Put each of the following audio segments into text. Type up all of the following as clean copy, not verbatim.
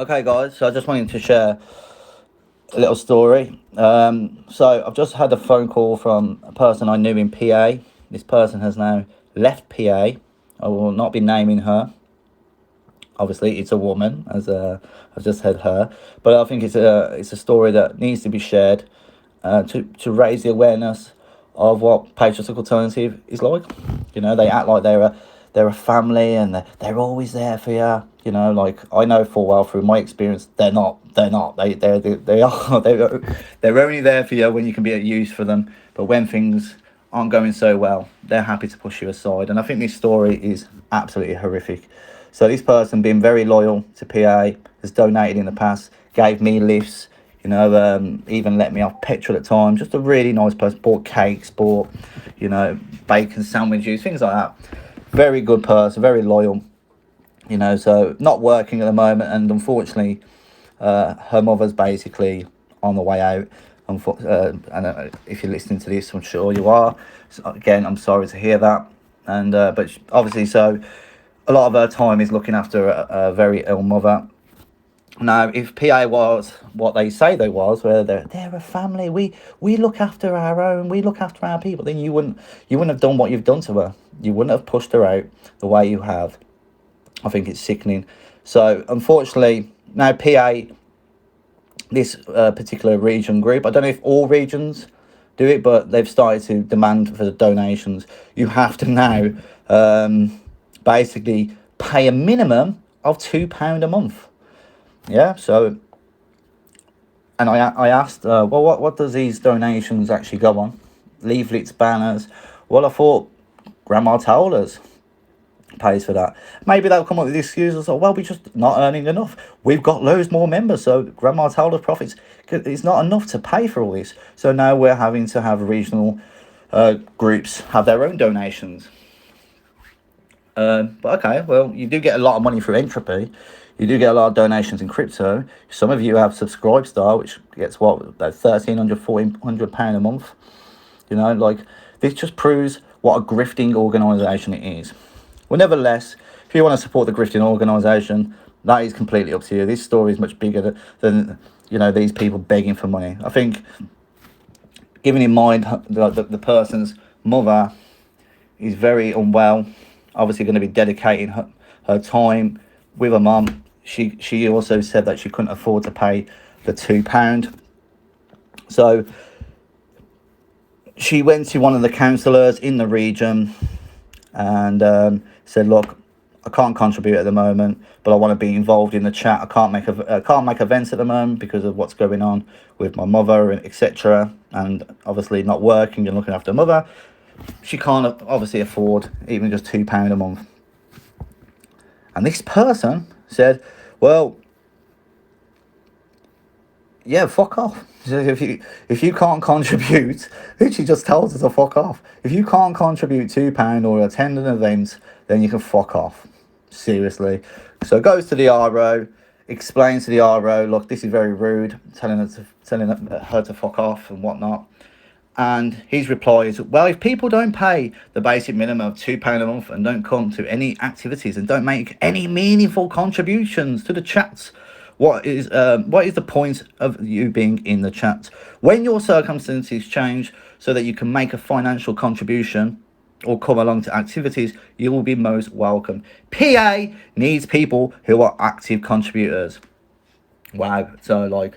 Okay, guys, so I just wanted to share a little story. So I've just had a phone call from a person I knew in PA. This person has now left PA. I will not be naming her. Obviously, it's a woman, as I've just had her. But I think it's a story that needs to be shared to raise the awareness of what Patriotic Alternative is like. You know, they act like they're a family and they're always there for you. You know, like I know full well through my experience, they're not. They're not. They are. They're only there for you when you can be of use for them. But when things aren't going so well, they're happy to push you aside. And I think this story is absolutely horrific. So this person, being very loyal to PA, has donated in the past, gave me lifts, even let me off petrol at times. Just a really nice person. Bought cakes, bought, bacon sandwiches, things like that. Very good person, very loyal. So not working at the moment, and unfortunately, her mother's basically on the way out. And if you're listening to this, I'm sure you are. So again, I'm sorry to hear that. And but obviously, so a lot of her time is looking after a very ill mother. Now, if PA was what they say they was, where they're a family, we look after our own, we look after our people, then you wouldn't have done what you've done to her. You wouldn't have pushed her out the way you have. I think it's sickening. So unfortunately, now PA, this particular region group, I don't know if all regions do it, but they've started to demand for the donations. You have to now basically pay a minimum of £2 a month. Yeah, so, and I asked, well, what does these donations actually go on? Leaflets, banners. Well, I thought Grandma told us pays for that. Maybe they'll come up with excuses. Or, well, we're just not earning enough. We've got loads more members, so Grandma told us profits is not enough to pay for all this. So now we're having to have regional groups have their own donations. But okay, well, you do get a lot of money through Entropy. You do get a lot of donations in crypto. Some of you have Subscribestar, which gets what, about £1,300, £1,400 a month. Like, this just proves what a grifting organisation it is. Well, nevertheless, if you want to support the grifting organisation, that is completely up to you. This story is much bigger than these people begging for money. I think, given in mind the person's mother is very unwell, obviously going to be dedicating her time with her mum. She also said that she couldn't afford to pay the £2. So she went to one of the councillors in the region and said, look, I can't contribute at the moment, but I want to be involved in the chat. I can't make events at the moment because of what's going on with my mother and etc. And obviously not working and looking after mother. She can't obviously afford even just £2 a month. And this person said, well, yeah, fuck off. If you can't contribute, literally just tells us to fuck off. If you can't contribute £2 or attend an event, then you can fuck off. Seriously. So it goes to the RO, explains to the RO, look, this is very rude, telling her to fuck off and whatnot. And his reply is, well, if people don't pay the basic minimum of £2 a month and don't come to any activities and don't make any meaningful contributions to the chats, what is the point of you being in the chat? When your circumstances change so that you can make a financial contribution or come along to activities, you will be most welcome. PA needs people who are active contributors. Wow. So, like,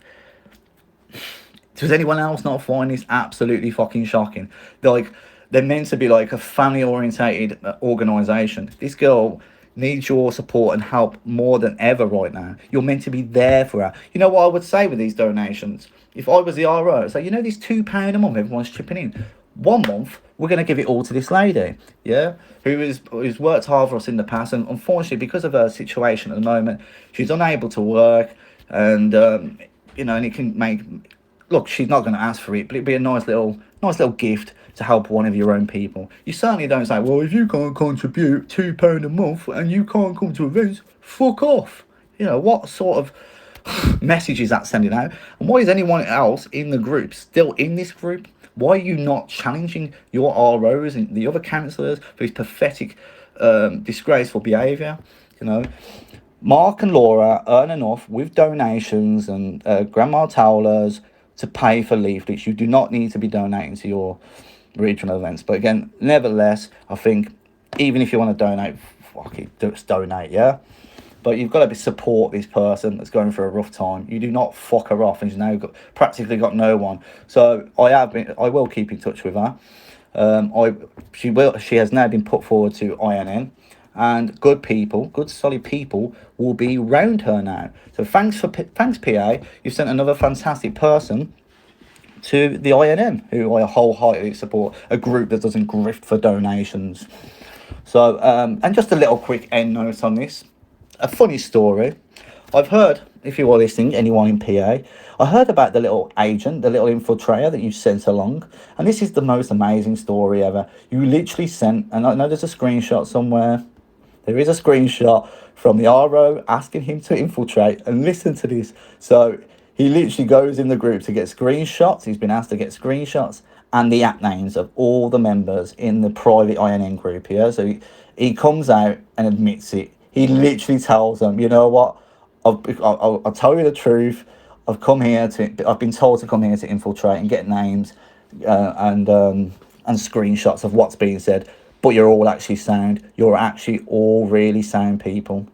does anyone else not find this absolutely fucking shocking? They're meant to be like a family orientated organisation. This girl needs your support and help more than ever right now. You're meant to be there for her. You know what I would say with these donations? If I was the RO, I'd say, this £2 a month everyone's chipping in. 1 month, we're going to give it all to this lady, yeah, who's worked hard for us in the past, and unfortunately, because of her situation at the moment, she's unable to work, and and it can make. Look, she's not going to ask for it, but it'd be a nice little gift to help one of your own people. You certainly don't say, well, if you can't contribute £2 a month and you can't come to events, fuck off. What sort of message is that sending out? And why is anyone else in the group still in this group? Why are you not challenging your ROs and the other councillors for this pathetic, disgraceful behaviour? Mark and Laura earn enough with donations and grandma towlers to pay for leaflets. You do not need to be donating to your regional events. But again, nevertheless, I think even if you want to donate, fuck it, just donate, yeah? But you've got to support this person that's going through a rough time. You do not fuck her off, and she's now practically got no one. So I will keep in touch with her. She has now been put forward to INN, and good solid people will be round her now. So thanks PA. You've sent another fantastic person to the INN, who I wholeheartedly support, a group that doesn't grift for donations. So, and just a little quick end note on this. A funny story. I've heard, if you are listening, anyone in PA, I heard about the little agent, the little infiltrator that you sent along. And this is the most amazing story ever. You literally sent, and I know there's a screenshot somewhere. There is a screenshot from the RO asking him to infiltrate, and listen to this. So he literally goes in the group to get screenshots. He's been asked to get screenshots and the app names of all the members in the private INN group here. So he comes out and admits it. He literally tells them, you know what, I'll tell you the truth. I've been told to come here to infiltrate and get names and screenshots of what's being said. But you're all actually sound. You're actually all really sound people.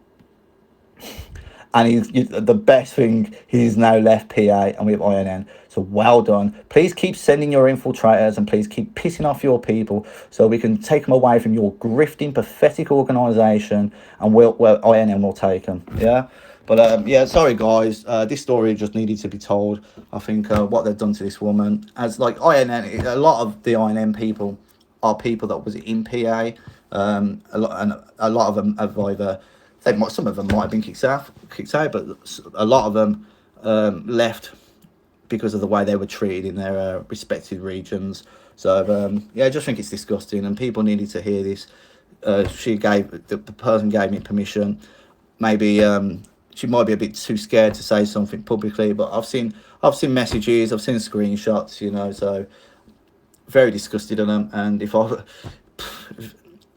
And the best thing, he's now left PA and we have INN. So well done. Please keep sending your infiltrators and please keep pissing off your people so we can take them away from your grifting, pathetic organisation, and INN will take them. Yeah. But yeah, sorry guys, this story just needed to be told. I think what they've done to this woman, as like INN, a lot of the INN people are people that was in PA. A lot of them have either, some of them might have been kicked out, but a lot of them left because of the way they were treated in their respective regions. So yeah, I just think it's disgusting, and people needed to hear this. The person gave me permission. Maybe she might be a bit too scared to say something publicly, but I've seen messages, I've seen screenshots, you know. So very disgusted on them, and if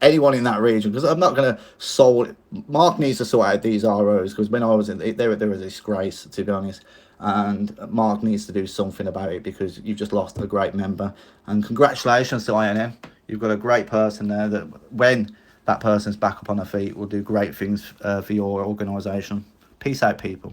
anyone in that region, because I'm not going to Mark needs to sort out these ROs, because when I was in there was a disgrace, to be honest, and Mark needs to do something about it, because you've just lost a great member. And congratulations to INM, you've got a great person there that when that person's back up on their feet will do great things for your organisation. Peace out, people.